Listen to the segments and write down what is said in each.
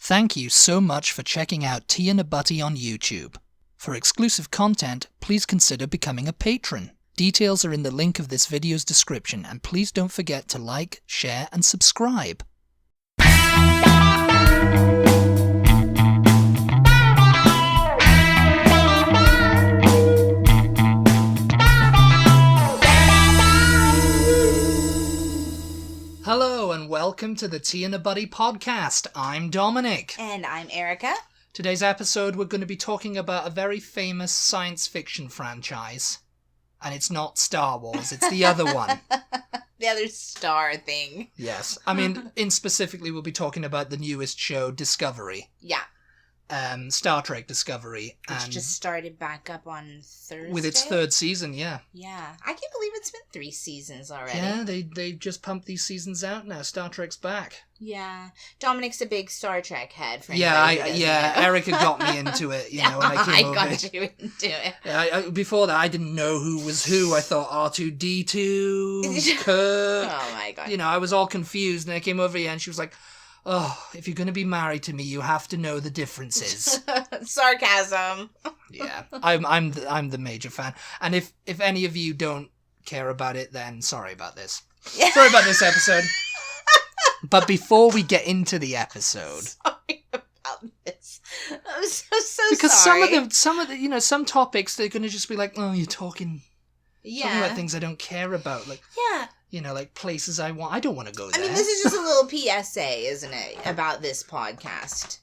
Thank you so much for checking out Tea and a Butty on YouTube. For exclusive content, please consider becoming a patron. Details are in the link of this video's description, and please don't forget to like, share, and subscribe. Hello and welcome to the Tea and a Butty podcast. I'm Dominic. And I'm Erica. Today's episode we're going to be talking about a very famous science fiction franchise. And it's not Star Wars, it's the other one. The other star thing. Yes. I mean, specifically we'll be talking about the newest show, Discovery. Yeah. Star Trek Discovery. Which just started back up on Thursday. With its third season, yeah. Yeah. I can't believe it's been 3 seasons already. Yeah, they just pumped these seasons out now. Star Trek's back. Yeah. Dominic's a big Star Trek head. For Erica got me into it, you know, when I came over. I got you into it. Yeah, before that, I didn't know who was who. I thought R2-D2, Kirk. Oh my god. You know, I was all confused, and I came over here, and she was like, "Oh, if you're going to be married to me, you have to know the differences." Sarcasm. Yeah, I'm the major fan, and if any of you don't care about it, then sorry about this. Sorry about this episode. But before we get into the episode, sorry about this. I'm so because sorry. some of the you know, some topics they're going to just be like, "Oh, you're talking about things I don't care about," like you know, like places I don't want to go there. I mean, this is just a little PSA, isn't it, about this podcast?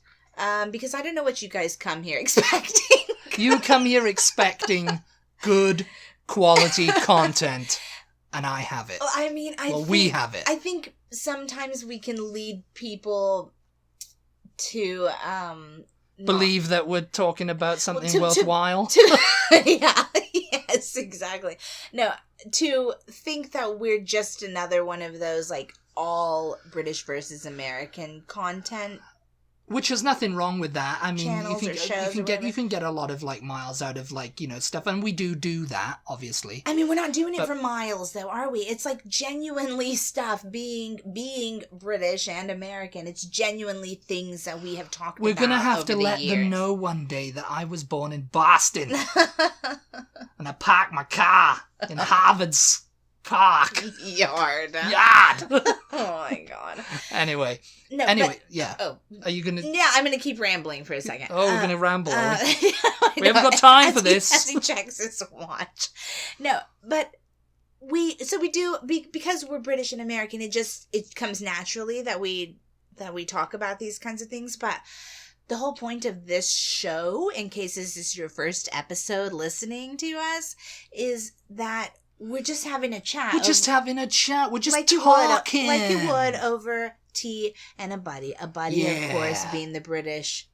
Because I don't know what you guys come here expecting. You come here expecting good quality content, and I have it. Well, I mean, we have it. I think sometimes we can lead people to believe that we're talking about something worthwhile. Yeah, yes, exactly. No, to think that we're just another one of those, like, all British versus American content. Which has nothing wrong with that. I mean, you can get a lot of, like, miles out of, like, you know, stuff, and we do that, obviously. I mean, we're not doing it for miles, though, are we? It's like genuinely stuff being British and American. It's genuinely things that we have talked about. We're gonna have to let years. them know one day that I was born in Boston, and I parked my car in Harvard's park yard. Oh my god. Anyway, yeah. Oh, are you gonna? Yeah, I'm gonna keep rambling for a second. Oh, we're gonna ramble. We we haven't got time for this. As he checks his watch. No, but we do because we're British and American. It comes naturally that we talk about these kinds of things. But the whole point of this show, in case this is your first episode listening to us, is that we're just having a chat. We're just having a chat. We're just like talking. Like you would over tea and a buddy. A buddy, of course, being the British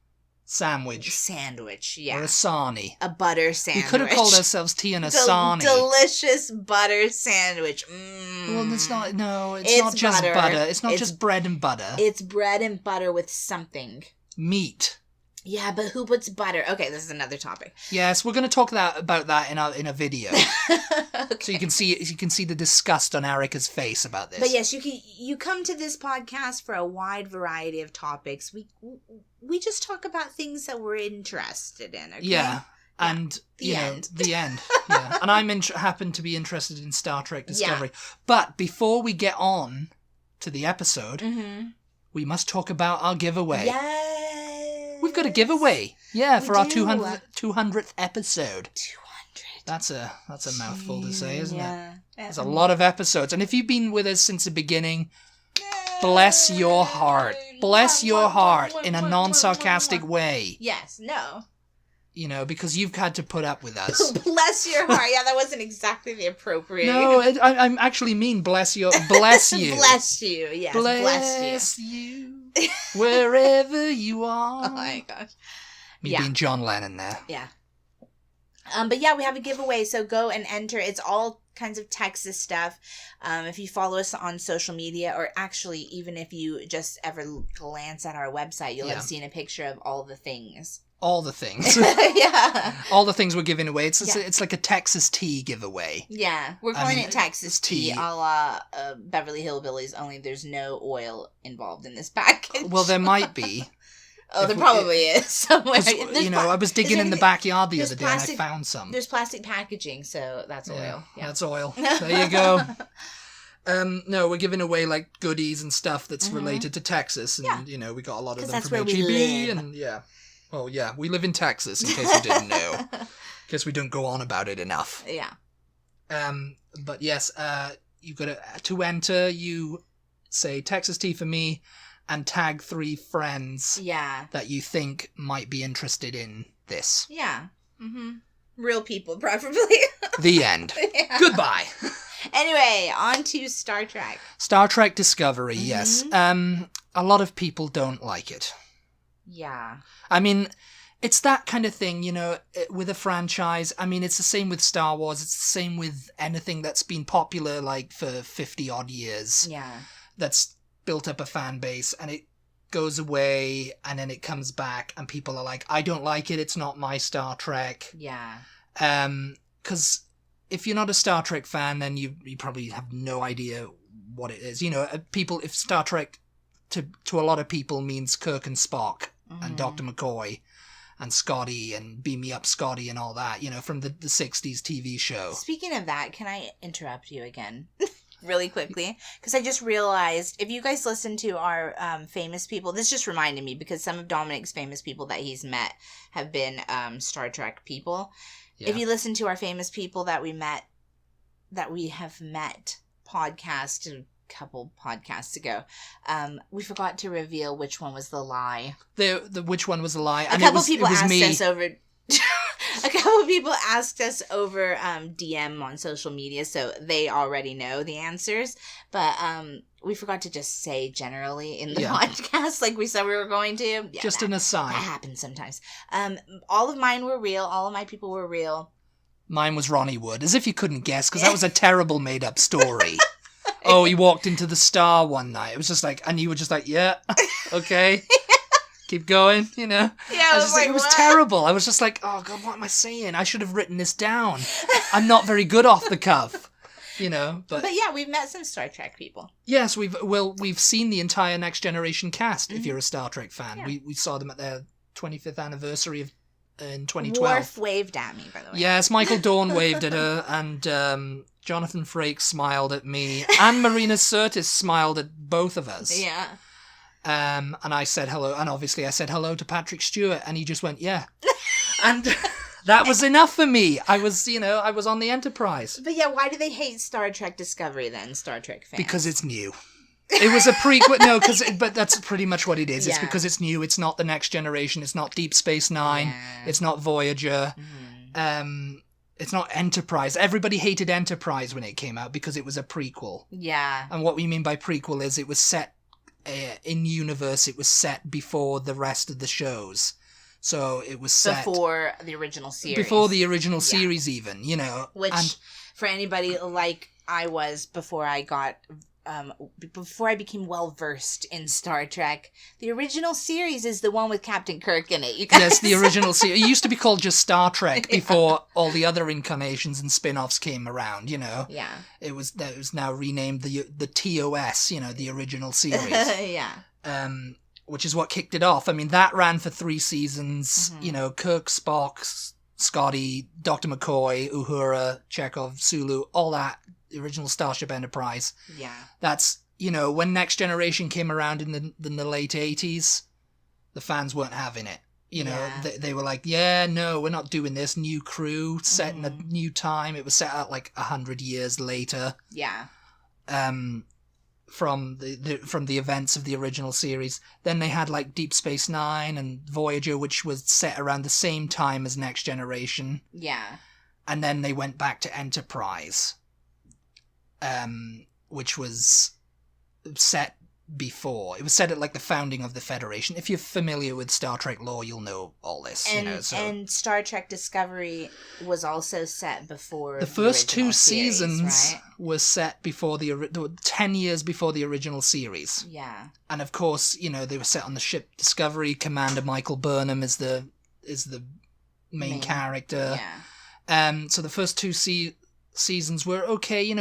sandwich, yeah. Or a sarnie. A butter sandwich. We could have called ourselves tea and a sarnie. Delicious butter sandwich. Well, it's not. No, it's not just butter. It's not just bread and butter. It's bread and butter with something. Meat. Yeah, but who puts butter? Okay, this is another topic. Yes, we're going to talk about that in a video. Okay. So you can see the disgust on Erica's face about this. But yes, you come to this podcast for a wide variety of topics. We just talk about things that we're interested in. Okay? Yeah. And the end. Yeah. And I happen to be interested in Star Trek Discovery. Yeah. But before we get on to the episode, we must talk about our giveaway. Yes. We've got a giveaway. Yeah, for our 200th episode. 200. That's a mouthful to say, isn't it? There's a lot of episodes. And if you've been with us since the beginning, bless your heart. Bless your heart in a non-sarcastic way. Yes, no. You know, because you've had to put up with us. Bless your heart. Yeah, that wasn't exactly the appropriate. No, I actually mean bless you. Bless you. Bless you, yes. Bless you. Wherever you are. Oh my gosh. Me being John Lennon there. Yeah. But yeah, we have a giveaway, so go and enter. It's all kinds of Texas stuff. If you follow us on social media, or actually even if you just ever glance at our website, you'll have seen a picture of all the things. All the things. Yeah. All the things we're giving away. It's like a Texas tea giveaway. Yeah. We're calling it Texas tea a la Beverly Hillbillies, only there's no oil involved in this package. Well, there might be. Oh, there probably is somewhere. I was digging in the backyard the other day and I found some. There's plastic packaging, so that's oil. Yeah. That's oil. There you go. No, we're giving away like goodies and stuff that's related to Texas, and we got a lot of them from HEB, and well, we live in Texas, in case you didn't know, because we don't go on about it enough. Yeah. But yes, you've got to enter. You say Texas tea for me, and tag 3 friends. That you think might be interested in this. Yeah. Mm-hmm. Real people, preferably. The end. Goodbye. Anyway, on to Star Trek. Star Trek Discovery, yes. A lot of people don't like it. Yeah. I mean, it's that kind of thing, with a franchise. I mean, it's the same with Star Wars. It's the same with anything that's been popular, like, for 50-odd years. Yeah. That's built up a fan base, and it goes away, and then it comes back, and people are like, I don't like it. It's not my Star Trek. Yeah. Because if you're not a Star Trek fan, then you probably have no idea what it is. People, if Star Trek to a lot of people means Kirk and Spock and Dr. McCoy and Scotty and Beam Me Up Scotty and all that, from the 60s TV show. Speaking of that, can I interrupt you again? Really quickly, because I just realized, if you guys listen to our famous people, this just reminded me, because some of Dominic's famous people that he's met have been Star Trek people. Yeah. If you listen to our famous people that we have met podcast a couple podcasts ago, we forgot to reveal which one was the lie. The which one was the lie? A couple people asked us over. A couple of people asked us over DM on social media, so they already know the answers. But we forgot to just say generally in the podcast, like we said we were going to. Yeah, just an aside. That happens sometimes. All of mine were real. All of my people were real. Mine was Ronnie Wood, as if you couldn't guess, because that was a terrible made-up story. Oh, he walked into the Star one night. It was just like, and you were just like, yeah, okay. Keep going, Yeah, it was terrible. I was just like, oh God, what am I saying? I should have written this down. I'm not very good off the cuff, But yeah, we've met some Star Trek people. Yes, we've seen the entire Next Generation cast. If you're a Star Trek fan, yeah. we saw them at their 25th anniversary in 2012. Worf waved at me, by the way. Yes, Michael Dorn waved at her, and Jonathan Frakes smiled at me, and Marina Sirtis smiled at both of us. Yeah. And I said hello, and obviously I said hello to Patrick Stewart, and he just went, yeah. And that was enough for me. I was on the Enterprise. But yeah, why do they hate Star Trek Discovery then, Star Trek fans? Because it's new. It was a prequel, but that's pretty much what it is. Yeah. It's because it's new. It's not the Next Generation. It's not Deep Space Nine. Yeah. It's not Voyager. Mm-hmm. It's not Enterprise. Everybody hated Enterprise when it came out because it was a prequel. Yeah. And what we mean by prequel is it was set in universe. It was set before the rest of the shows. So it was set before the original series. Before the original series, even, Which, for anybody like I was before I became well versed in Star Trek, the original series is the one with Captain Kirk in it. You guys. Yes, the original series. It used to be called just Star Trek before all the other incarnations and spin-offs came around. Yeah. It was now renamed the TOS. The original series. Yeah. Which is what kicked it off. I mean, that ran for 3 seasons. Mm-hmm. Kirk, Spock, Scotty, Dr. McCoy, Uhura, Chekhov, Sulu, all that. The original Starship Enterprise. Yeah. That's, when Next Generation came around in the late 80s, the fans weren't having it. They were like, yeah, no, we're not doing this. New crew, set in a new time. It was set out like 100 years later. Yeah. From the events of the original series. Then they had like Deep Space Nine and Voyager, which was set around the same time as Next Generation. Yeah. And then they went back to Enterprise. Which was set before. It was set at like the founding of the Federation. If you're familiar with Star Trek lore, you'll know all this. And Star Trek Discovery was also set before the first 2 series, seasons right? was set before 10 years before the original series. Yeah. And of course, they were set on the ship Discovery. Commander Michael Burnham is the main character. Yeah. So the first 2 seasons were okay.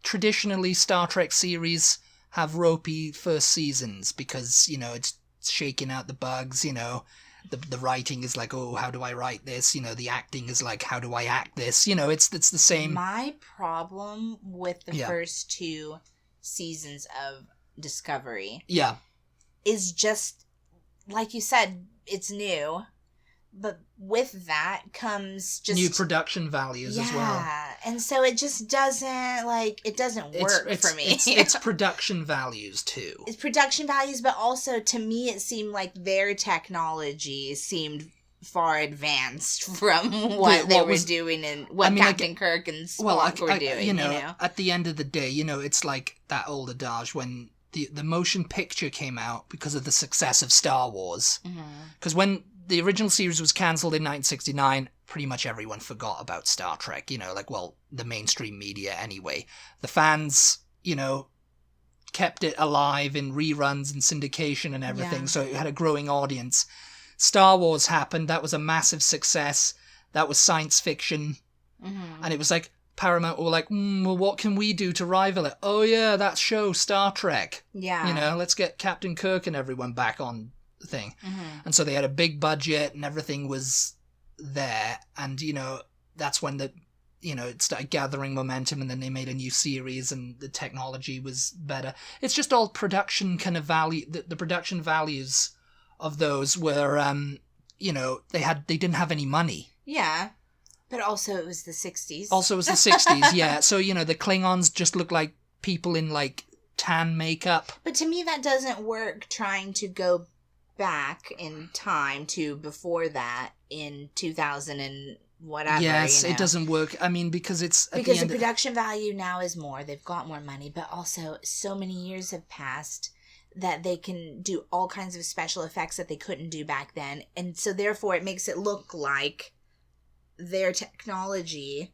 Traditionally Star Trek series have ropey first seasons because it's shaking out the bugs, you know. The writing is like, oh, how do I write this? You know, the acting is like, how do I act this? You know, it's the same. My problem with the first 2 seasons of Discovery is just, like you said, it's new. But with that comes just... new production values as well. Yeah, and so it just doesn't, like, it doesn't work for me. It's production values, too. It's production values, but also, to me, it seemed like their technology seemed far advanced from what they were doing and what Captain Kirk and Spock were doing, you know? At the end of the day, you know, it's like that old adage when the motion picture came out because of the success of Star Wars. Because when the original series was cancelled in 1969, pretty much everyone forgot about Star Trek, you know, like, well, the mainstream media anyway. The fans, you know, kept it alive in reruns and syndication and everything, so it had a growing audience. Star Wars happened, that was a massive success, that was science fiction, and it was like, Paramount were like, well, what can we do to rival it? Oh yeah, that show, Star Trek. Yeah. You know, let's get Captain Kirk and everyone back on the thing. And so they had a big budget and everything was there, and you know, that's when it started gathering momentum, and then they made a new series and the technology was better. It's just all production kind of value. The production values of those were you know, they didn't have any money. Yeah. But also it was the 60s. Also it was the 60s, yeah. So, you know, the Klingons just look like people in like tan makeup. But to me that doesn't work, trying to go back in time to before that in 2000 and whatever. Yes, you know? It doesn't work. I mean, because the production value now is more. They've got more money, but also so many years have passed that they can do all kinds of special effects that they couldn't do back then. And so therefore it makes it look like their technology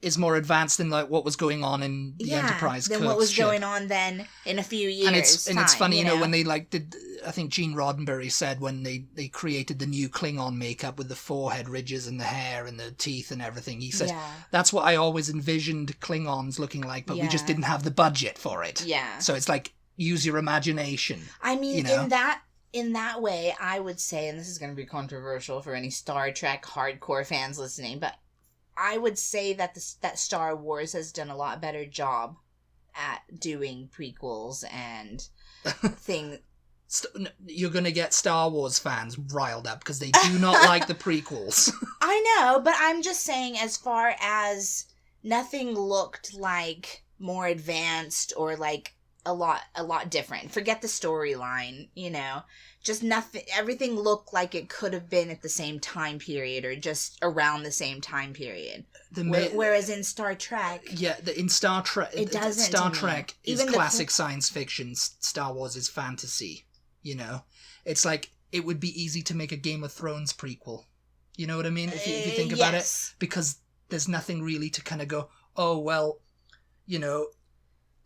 is more advanced than like what was going on in the Enterprise than what was going on then in a few years. And it's funny, you know, when they like did, I think Gene Roddenberry said when they created the new Klingon makeup with the forehead ridges and the hair and the teeth and everything, he said, that's what I always envisioned Klingons looking like, but we just didn't have the budget for it. Yeah. So it's like, use your imagination. I mean, you know? In that way, I would say, and this is going to be controversial for any Star Trek hardcore fans listening, but I would say that that Star Wars has done a lot better job at doing prequels and things. You're going to get Star Wars fans riled up because they do not like the prequels. I know, but I'm just saying, as far as nothing looked like more advanced or like a lot different. Forget the storyline, you know. Just nothing. Everything looked like it could have been at the same time period or just around the same time period. Whereas in Star Trek, in Star Trek, it doesn't. Star Trek is classic science fiction. Star Wars is fantasy. You know, it's like it would be easy to make a Game of Thrones prequel. You know what I mean? If you think about it, because there's nothing really to kind of go, oh well, you know.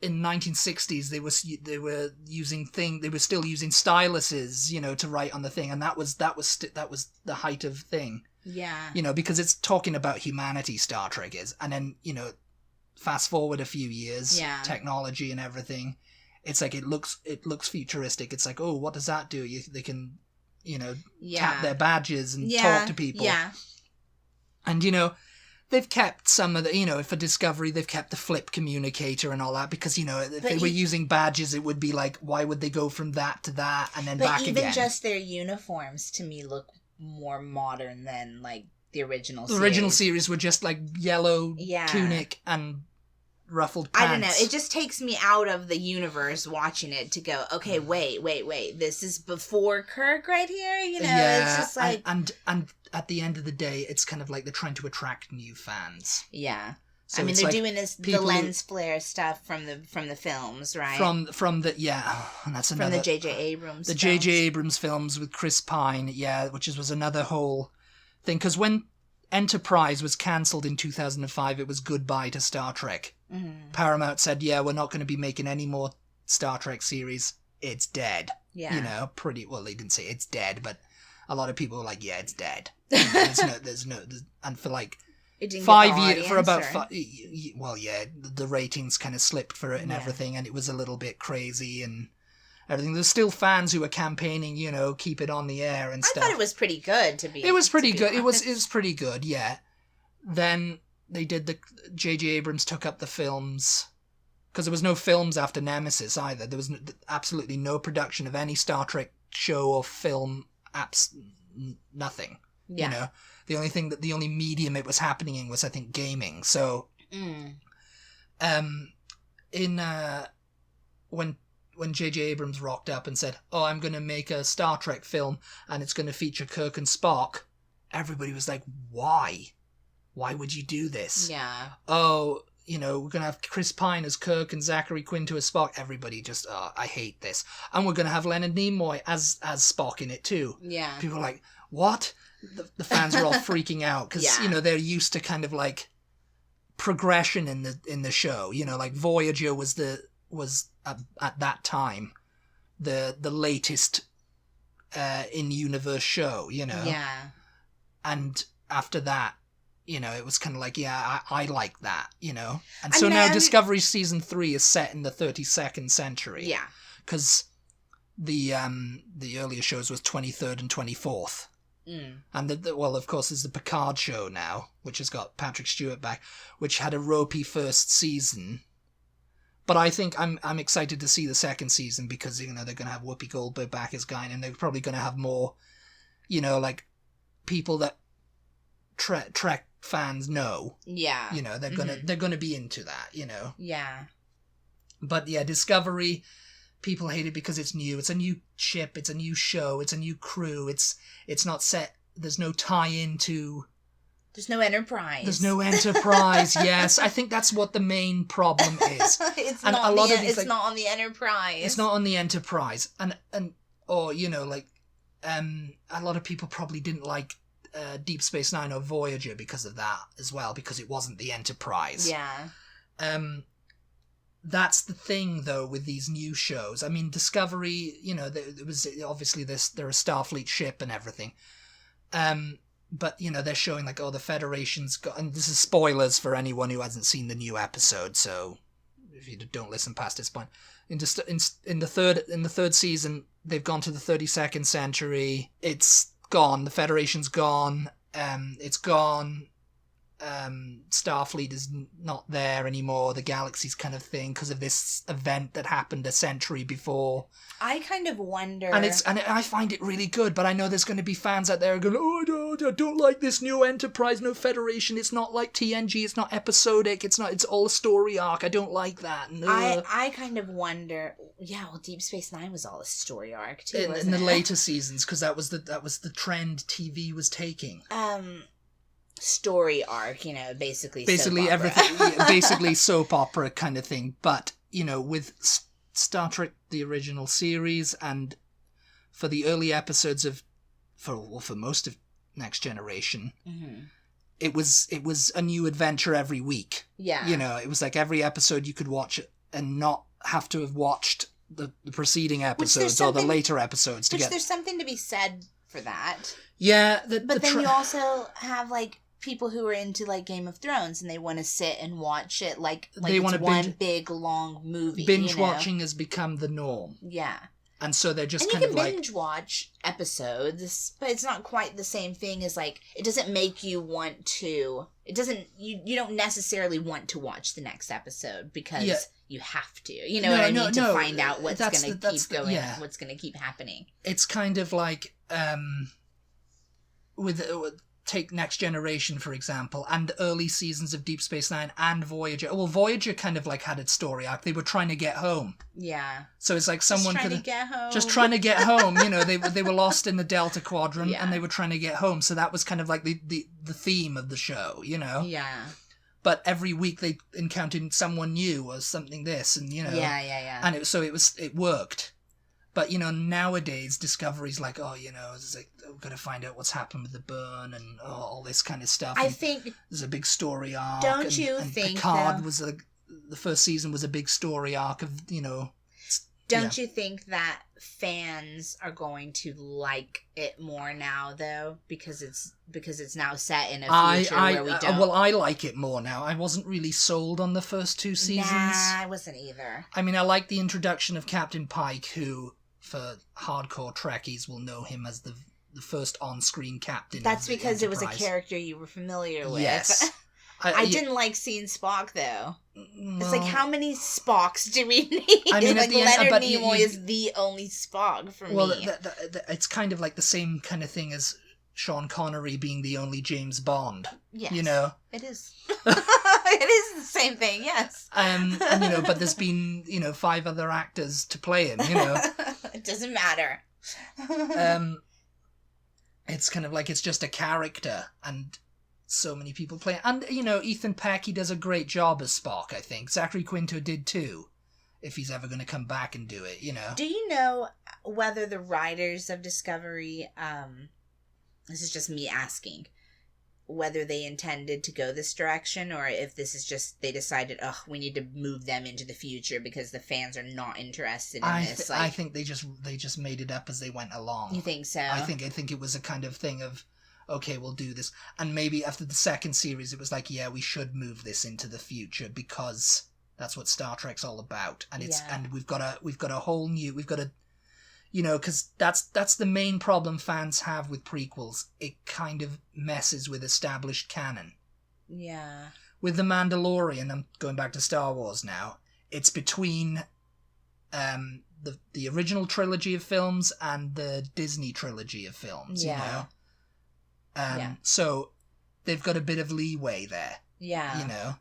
In 1960s, they were still using styluses, you know, to write on the thing, and that was the height of thing. Yeah. You know, because it's talking about humanity. Star Trek is, and then you know, fast forward a few years, technology and everything, it's like it looks futuristic. It's like, oh, what does that do? They can, you know, tap their badges and talk to people. Yeah. And you know. They've kept some of the, you know, for Discovery, they've kept the flip communicator and all that because, you know, if they were using badges, it would be like, why would they go from that to that and then back again? But even just their uniforms, to me, look more modern than, like, the original series. The original series were just, like, yellow tunic and ruffled pants. I don't know. It just takes me out of the universe watching it to go, okay, wait. This is before Kirk right here? You know, it's just like... And at the end of the day, it's kind of like they're trying to attract new fans. Yeah. So I mean, they're doing the lens flare stuff from the films, right? From the and that's another... From the J.J. Abrams The J.J. Abrams films with Chris Pine, which was another whole thing. Because when Enterprise was cancelled in 2005, it was goodbye to Star Trek. Mm-hmm. Paramount said, we're not going to be making any more Star Trek series. It's dead. Yeah. You know, they didn't say it's dead, but a lot of people were like, it's dead. There's no, and for like 5 years, for about the ratings kind of slipped for it and everything, and it was a little bit crazy, and everything. There's still fans who are campaigning, keep it on the air and stuff. I thought it was pretty good, It was pretty good. Honest. It was pretty good, yeah. Then they did J.J. Abrams took up the films, because there was no films after Nemesis either. There was absolutely no production of any Star Trek show or film, nothing. Yeah. The only medium it was happening in was, I think, gaming. So, when J.J. Abrams rocked up and said, "Oh, I'm going to make a Star Trek film and it's going to feature Kirk and Spock," everybody was like, "Why? Why would you do this?" Yeah. Oh, we're going to have Chris Pine as Kirk and Zachary Quinto as Spock. Everybody just, I hate this. And we're going to have Leonard Nimoy as Spock in it too. Yeah. People were like, what? The fans were all freaking out because, they're used to kind of like progression in the show. Like Voyager was at that time the latest in-universe show, Yeah. And after that, it was kind of like, I like that, And so now Discovery Season 3 is set in the 32nd century. Yeah. Because the earlier shows was 23rd and 24th. And of course, there's the Picard show now, which has got Patrick Stewart back, which had a ropey first season. But I think I'm excited to see the second season because, they're going to have Whoopi Goldberg back as Guinan, and they're probably going to have more, like people that Trek fans know. Yeah. They're gonna be into that, Yeah. But yeah, Discovery, people hate it because it's new. It's a new ship. It's a new show. It's a new crew. It's not set. There's no tie-in to. There's no Enterprise. There's no Enterprise. Yes, I think that's what the main problem is. It's not on the Enterprise. It's not on the Enterprise, and or a lot of people probably didn't like Deep Space Nine or Voyager because of that as well, because it wasn't the Enterprise. Yeah. That's the thing though with these new shows. I mean, Discovery, there was obviously they're a Starfleet ship and everything. But they're showing like, the Federation's got, and this is spoilers for anyone who hasn't seen the new episode. So if you don't listen past this point, in the third season, they've gone to the 32nd century. It's gone. The Federation's gone. It's gone. Starfleet is not there anymore. The galaxy's kind of thing because of this event that happened a century before. I kind of wonder, and I find it really good. But I know there's going to be fans out there going, "Oh, I don't like this new Enterprise, no Federation. It's not like TNG. It's not episodic. It's all a story arc. I don't like that." I kind of wonder. Yeah, well, Deep Space Nine was all a story arc too. In the later seasons, because that was the trend TV was taking. Story arc, basically everything, basically soap opera kind of thing. But with Star Trek the original series, and for the early episodes for most of Next Generation, it was a new adventure every week. Yeah, it was like every episode you could watch it and not have to have watched the preceding episodes or the later episodes to get. There's something to be said for that. Yeah, but then you also have like people who are into like Game of Thrones and they want to sit and watch it like they it's one big long movie. Binge watching has become the norm. Yeah. And so they're just and kind of like... you can binge watch episodes, but it's not quite the same thing as like, it doesn't make you want to... It doesn't... You don't necessarily want to watch the next episode because you have to. You know what I mean? To find out what's going to keep going, what's going to keep happening. It's kind of like... Take Next Generation, for example, and early seasons of Deep Space Nine and Voyager. Well, Voyager kind of like had its story arc. They were trying to get home. Yeah. So it's like someone could... Just trying to get home. They were lost in the Delta Quadrant and they were trying to get home. So that was kind of like the theme of the show, Yeah. But every week they encountered someone new or something this and, Yeah. And it worked. But, nowadays, Discovery's like, it's like, we've got to find out what's happened with the burn and all this kind of stuff. I think... There's a big story arc. Don't you think, Picard was the first season was a big story arc of, Don't you think that fans are going to like it more now, though, because it's now set in a future where we don't? Well, I like it more now. I wasn't really sold on the first 2 seasons. Nah, I wasn't either. I mean, I like the introduction of Captain Pike, who, for hardcore Trekkies, will know him as the first on-screen captain. That's because Enterprise. it was a character you were familiar with. Yes. I didn't like seeing Spock, though. Well, It's like, how many Spocks do we need? I mean, like, Leonard Nimoy is the only Spock for me. Well, it's kind of like the same kind of thing as Sean Connery being the only James Bond. Yes. You know? It is. It is the same thing, yes. And, but there's been, 5 other actors to play him, It doesn't matter. It's kind of like it's just a character, and so many people play it. And, Ethan Peck, he does a great job as Spock, I think. Zachary Quinto did too, if he's ever going to come back and do it, Do you know whether the writers of Discovery, this is just me asking, whether they intended to go this direction, or if this is just, they decided, we need to move them into the future because the fans are not interested in this. I think they just made it up as they went along. You think so? I think it was a kind of thing of, okay, we'll do this. And maybe after the second series, it was like, yeah, we should move this into the future because that's what Star Trek's all about. And and we've got a whole new, because that's the main problem fans have with prequels. It kind of messes with established canon. Yeah. With The Mandalorian, I'm going back to Star Wars now, it's between the original trilogy of films and the Disney trilogy of films, So they've got a bit of leeway there. Yeah.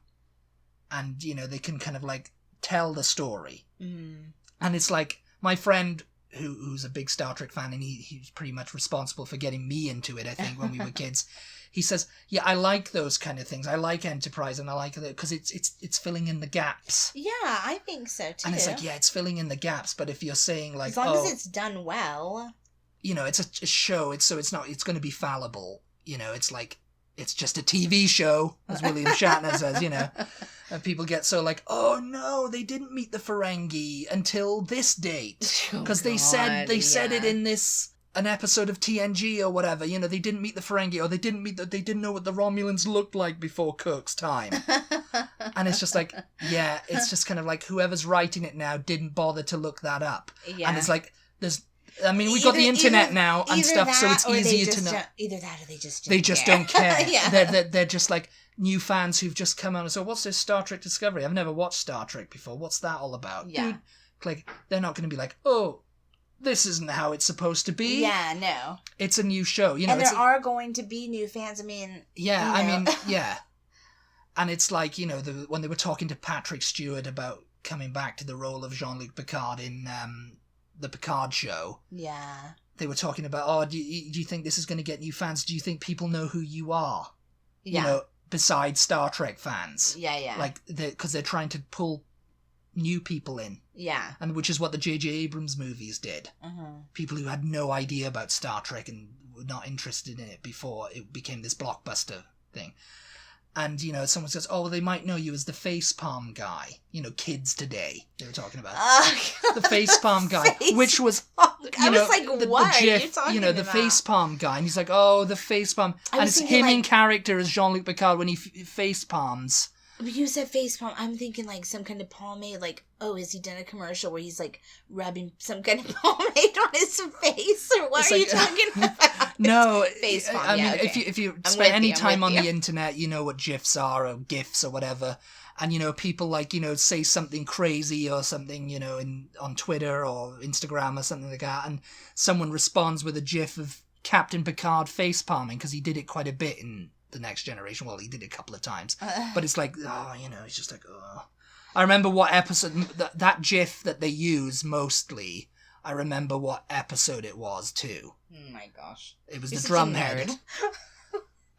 And, they can kind of like tell the story. Mm. And it's like my friend who's a big Star Trek fan, and he's pretty much responsible for getting me into it, I think, when we were kids. He says, yeah, I like those kind of things. I like Enterprise, and I like it because it's filling in the gaps. Yeah, I think so too. And it's like, yeah, it's filling in the gaps, but if you're saying like, as long as it's done well, it's a show, it's going to be fallible. It's like, it's just a TV show, as William Shatner says, And people get so like, oh no, they didn't meet the Ferengi until this date. Because they said it in an episode of TNG or whatever. They didn't meet the Ferengi, or they didn't know what the Romulans looked like before Kirk's time. And it's just like, yeah, it's just kind of like whoever's writing it now didn't bother to look that up. Yeah. And it's like, we've got the internet now and stuff, so it's easier to know. Either that or they just don't care. Yeah. They're just like new fans who've just come out and say, what's this Star Trek Discovery? I've never watched Star Trek before. What's that all about? Yeah. Dude, like, they're not going to be like, oh, this isn't how it's supposed to be. Yeah, no. It's a new show. And there are going to be new fans. Yeah. And it's like, when they were talking to Patrick Stewart about coming back to the role of Jean-Luc Picard in the Picard show. Yeah. They were talking about, do you think this is going to get new fans? Do you think people know who you are? Yeah. Besides Star Trek fans. Yeah, yeah. Like, because they're trying to pull new people in. Yeah. And which is what the J.J. Abrams movies did. Mm-hmm. People who had no idea about Star Trek and were not interested in it before it became this blockbuster thing. And, someone says, oh, they might know you as the facepalm guy. Kids today, they were talking about. The facepalm guy, which was, I was like, what the GIF, are you talking about? The facepalm guy. And he's like, oh, the facepalm. And it's him in character as Jean-Luc Picard when he facepalms. You said facepalm. I'm thinking like some kind of pomade. Like, has he done a commercial where he's like rubbing some kind of pomade on his face? Or what are you talking about? No, facepalm. I mean, if you spend any time on the internet, you know what GIFs are or GIFs or whatever. And, people like, say something crazy or something, on Twitter or Instagram or something like that. And someone responds with a GIF of Captain Picard facepalming because he did it quite a bit in The Next Generation. Well, he did it a couple of times. But it's like, it's just like, oh. I remember what episode, that GIF that they use mostly, I remember what episode it was too. Oh my gosh. It was the drum head.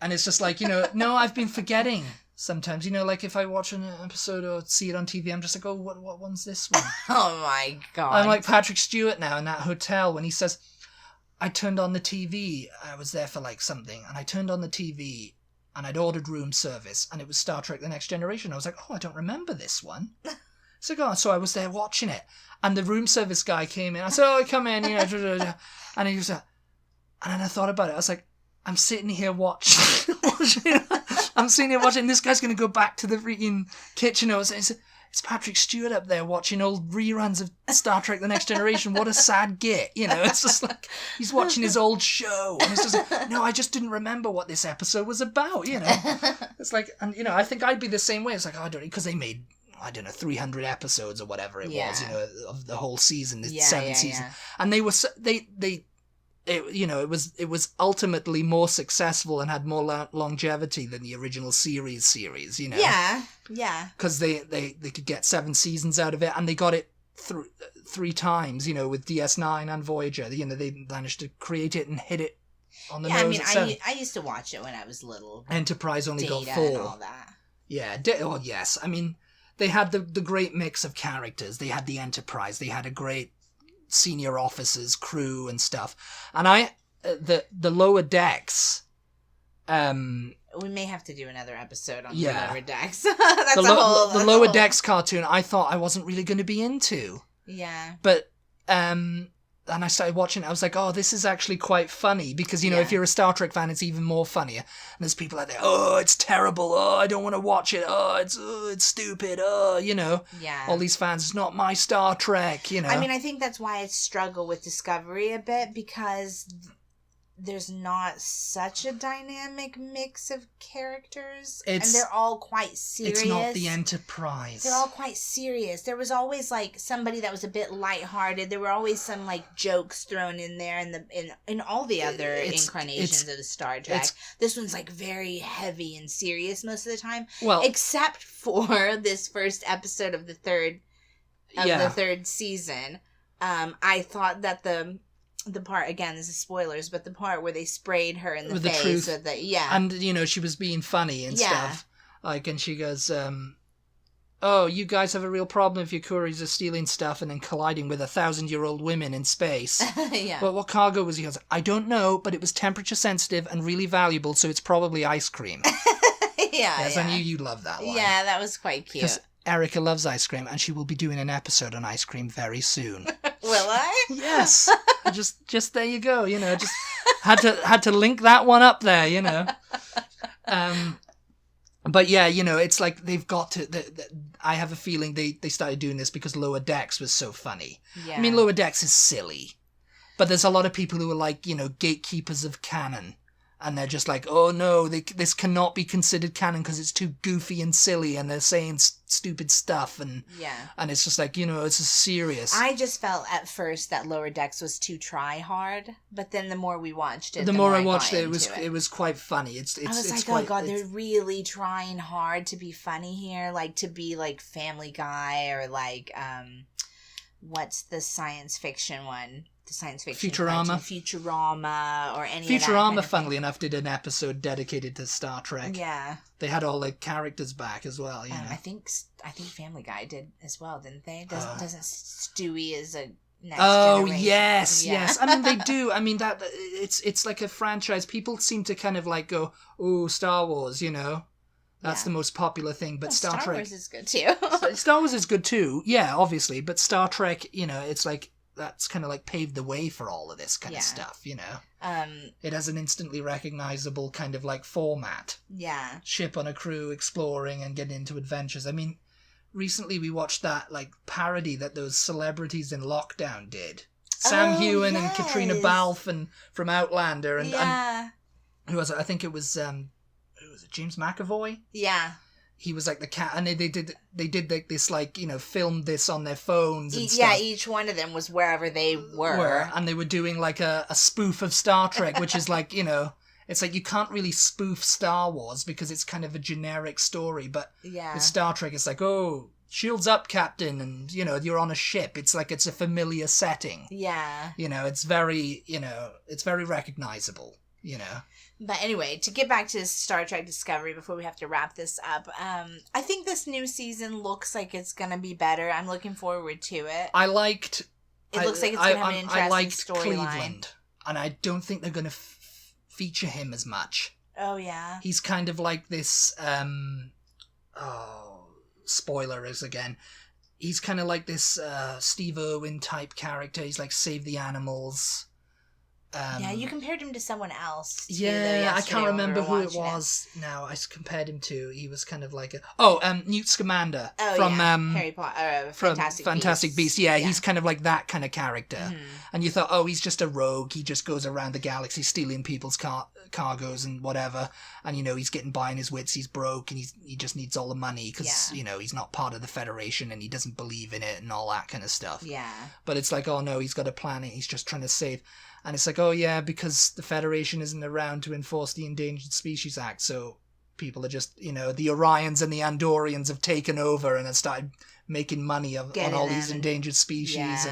And it's just like, no, I've been forgetting sometimes. Like if I watch an episode or see it on TV, I'm just like, oh, what one's this one? Oh my God. I'm like Patrick Stewart now in that hotel when he says, I turned on the TV. I was there for like something, and I turned on the TV and I'd ordered room service and it was Star Trek The Next Generation. I was like, oh, I don't remember this one. It's like, oh, so I was there watching it. And the room service guy came in. I said, oh, come in, and he was like, and then I thought about it. I was like, I'm sitting here watching. I'm sitting here watching. This guy's going to go back to the freaking kitchen. It's Patrick Stewart up there watching old reruns of Star Trek The Next Generation. What a sad git. It's just like he's watching his old show. And it's just like, no, I just didn't remember what this episode was about, It's like, and, I think I'd be the same way. It's like, oh, I don't know, because they made, 300 episodes or whatever it was, of the whole season, the 7 seasons. And they were, it was ultimately more successful and had more longevity than the original series, Yeah. Because they could get 7 seasons out of it, and they got it through 3 times, with DS9 and Voyager. They managed to create it and hit it on the nose. I used to watch it when I was little. Enterprise only got 4. And all that. Yeah. Yes. They had the great mix of characters. They had the Enterprise. They had a great senior officers, crew, and stuff. And the lower decks. We may have to do another episode on the lower decks. That's the lower decks cartoon. I thought I wasn't really going to be into. Yeah. But and I started watching it. I was like, oh, this is actually quite funny because if you're a Star Trek fan, it's even more funnier. And there's people out there, oh, it's terrible. Oh, I don't want to watch it. Oh, it's stupid. Oh, Yeah. All these fans, it's not my Star Trek. I think that's why I struggle with Discovery a bit, because there's not such a dynamic mix of characters, and they're all quite serious. It's not the Enterprise. They're all quite serious. There was always somebody that was a bit lighthearted. There were always some jokes thrown in there in all the other incarnations of the Star Trek. This one's very heavy and serious most of the time. Well, except for this first episode of the third season. I thought that the part, again, this is spoilers, but the part where they sprayed her in the face with and she was being funny and stuff, and she goes, oh, you guys have a real problem if your couriers are stealing stuff and then colliding with 1,000-year-old women in space. But what cargo was he? Goes, I don't know, but it was temperature sensitive and really valuable, so it's probably ice cream. Yes, I knew you loved that one. Yeah, that was quite cute. Because Erica loves ice cream, and she will be doing an episode on ice cream very soon. Will I? Yes. Just there you go. Just had to link that one up there. But yeah, it's like they've got to. I have a feeling they started doing this because Lower Decks was so funny. Yeah. Lower Decks is silly, but there's a lot of people who are like gatekeepers of canon. And they're just like, oh no, this cannot be considered canon because it's too goofy and silly, and they're saying stupid stuff, and it's just like, it's serious. I just felt at first that Lower Decks was too try hard, but then the more we watched it, the more I watched it, it was quite funny. I was like, oh god, they're really trying hard to be funny here, to be like Family Guy or what's the science fiction one? The science fiction Futurama or any Futurama, funnily enough, did an episode dedicated to Star Trek. Yeah. They had all the characters back as well, I think Family Guy did as well, didn't they? Doesn't Stewie is a next generation? Yes. They do. That it's like a franchise. People seem to kind of go, oh, Star Wars, That's the most popular thing, but Star Trek... Star Wars is good too. Star Wars is good too, yeah, obviously, but Star Trek, it's like... That's kind of paved the way for all of this kind of stuff, It has an instantly recognizable kind of format. Yeah. Ship on a crew exploring and getting into adventures. Recently we watched that parody that those celebrities in lockdown did. Sam Heughan and Katrina Balfe from Outlander and who was it? I think it was who was it? James McAvoy? Yeah. He was the cat, and they did this filmed this on their phones and stuff. Yeah, each one of them was wherever they were. And they were doing a spoof of Star Trek, which is it's you can't really spoof Star Wars because it's kind of a generic story, but with Star Trek it's oh, shields up, Captain, and you're on a ship. It's it's a familiar setting. Yeah. It's very it's very recognizable. But anyway, to get back to Star Trek Discovery before we have to wrap this up, I think this new season looks like it's going to be better. I'm looking forward to it. It looks like it's going to have an interesting storyline. Cleveland, and I don't think they're going to feature him as much. Oh, yeah? He's kind of like this, spoilers again. he's kind of like this Steve Irwin type character. He's like Save the Animals. Yeah, you compared him to someone else. I can't remember who it was now. I compared him to. He was kind of like Newt Scamander from Harry Potter, from Fantastic Beasts. Yeah, he's kind of like that kind of character. Mm-hmm. And you thought, oh, he's just a rogue. He just goes around the galaxy stealing people's cargoes and whatever. And he's getting by on his wits. He's broke and he just needs all the money because he's not part of the Federation and he doesn't believe in it and all that kind of stuff. Yeah. But it's like, oh no, he's got a plan and he's just trying to save. And it's like, oh yeah, because the Federation isn't around to enforce the Endangered Species Act, so people are just, the Orions and the Andorians have taken over and have started making money on all these endangered species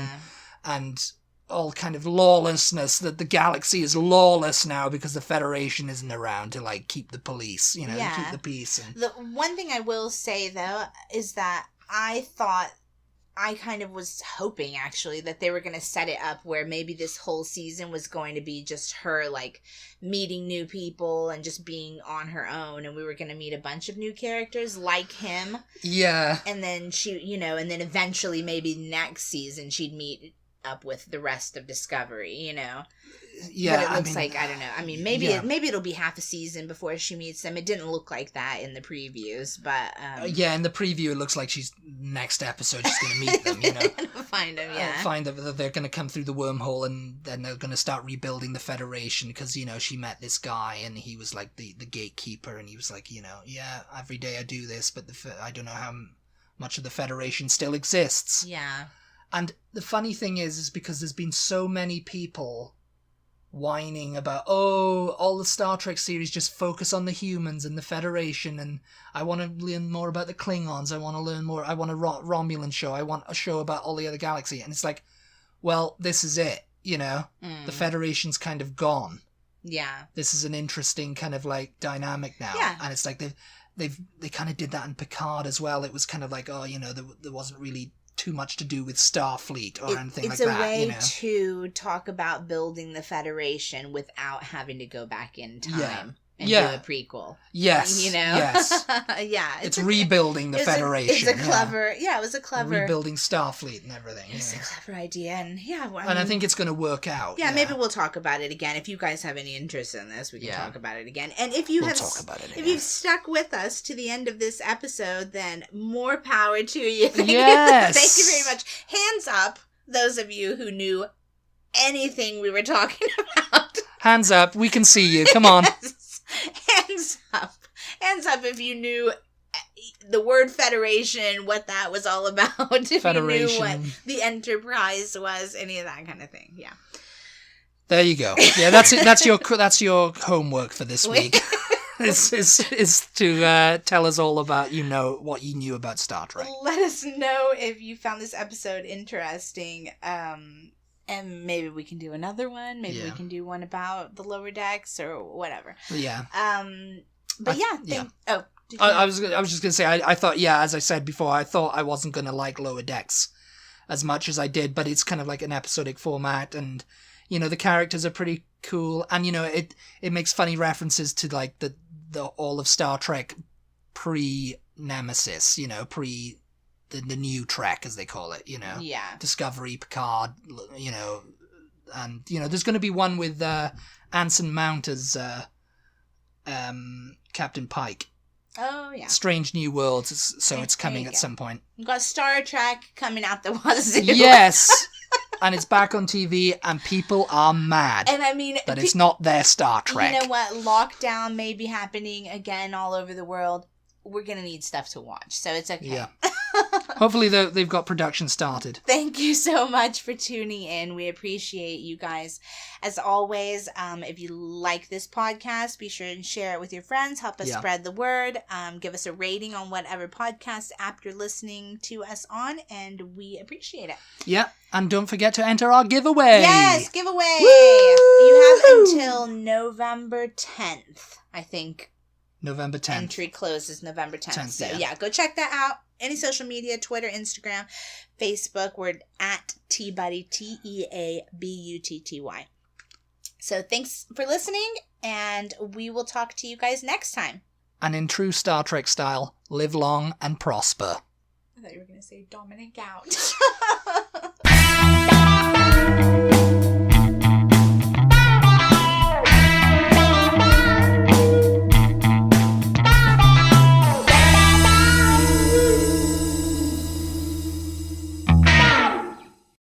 and all kind of lawlessness, that the galaxy is lawless now because the Federation isn't around to keep the police, keep the peace. And the one thing I will say though is that I kind of was hoping, actually, that they were going to set it up where maybe this whole season was going to be just her, meeting new people and just being on her own, and we were going to meet a bunch of new characters like him. Yeah. And then and then eventually maybe next season she'd meet up with the rest of Discovery, Yeah, but it looks I don't know. I mean, maybe it'll be half a season before she meets them. It didn't look like that in the previews, but in the preview it looks like next episode she's going to meet them. Find them, yeah. Find them. They're going to come through the wormhole, and then they're going to start rebuilding the Federation because she met this guy and he was like the gatekeeper, and he was like, every day I do this, but I don't know how much of the Federation still exists. Yeah. And the funny thing is because there's been so many people whining about, all the Star Trek series just focus on the humans and the Federation, and I want to learn more about the Klingons, I want to learn more, I want a Romulan show, I want a show about all the other galaxy. And it's like, well, this is it, the Federation's kind of gone. Yeah. This is an interesting kind of dynamic now. Yeah. And it's like they kind of did that in Picard as well. It was kind of like, there wasn't really too much to do with Starfleet or anything like that. It's a way to talk about building the Federation without having to go back in time and do a prequel. Yes. Yes. Yeah. It's rebuilding the Federation. It was a clever... Rebuilding Starfleet and everything. It's a clever idea, and I think it's going to work out. Yeah, maybe we'll talk about it again. If you guys have any interest in this, we can talk about it again. And if you've stuck with us to the end of this episode, then more power to you. Yes. Thank you very much. Hands up, those of you who knew anything we were talking about. Hands up, we can see you. Come on. Hands up. Hands up if you knew the word Federation, what that was all about. If Federation. you knew what the Enterprise was, any of that kind of thing. Yeah. There you go. Yeah, that's it. That's your homework for this week. is to tell us all about what you knew about Star Trek. Let us know if you found this episode interesting. And maybe we can do another one. Maybe we can do one about the lower decks or whatever. Yeah. But I was just gonna say I thought, as I said before, I thought I wasn't gonna like Lower Decks as much as I did, but it's kind of like an episodic format, and the characters are pretty cool, and it makes funny references to the all of Star Trek pre Nemesis, pre the new Trek, as they call it, Discovery, Picard, and there's going to be one with Anson Mount as Captain Pike. Oh yeah, Strange New Worlds. So it's coming at some point. We've got Star Trek coming out the wazoo. Yes. And it's back on TV, and people are mad. And I mean, that it's not their Star Trek. You know what? Lockdown may be happening again all over the world. We're gonna need stuff to watch, so it's okay. Yeah. Hopefully they've got production started. Thank you so much for tuning in. We appreciate you guys. As always, if you like this podcast, be sure and share it with your friends. Help us spread the word. Give us a rating on whatever podcast app you're listening to us on, and we appreciate it. Yeah, and don't forget to enter our giveaway. Yes, giveaway. Woo! You have until November 10th, I think. November 10th. Entry closes November 10th. So go check that out. Any social media, Twitter, Instagram, Facebook, we're at TButty, TEABUTTY. So thanks for listening, and we will talk to you guys next time. And in true Star Trek style, live long and prosper. I thought you were going to say Dominic out.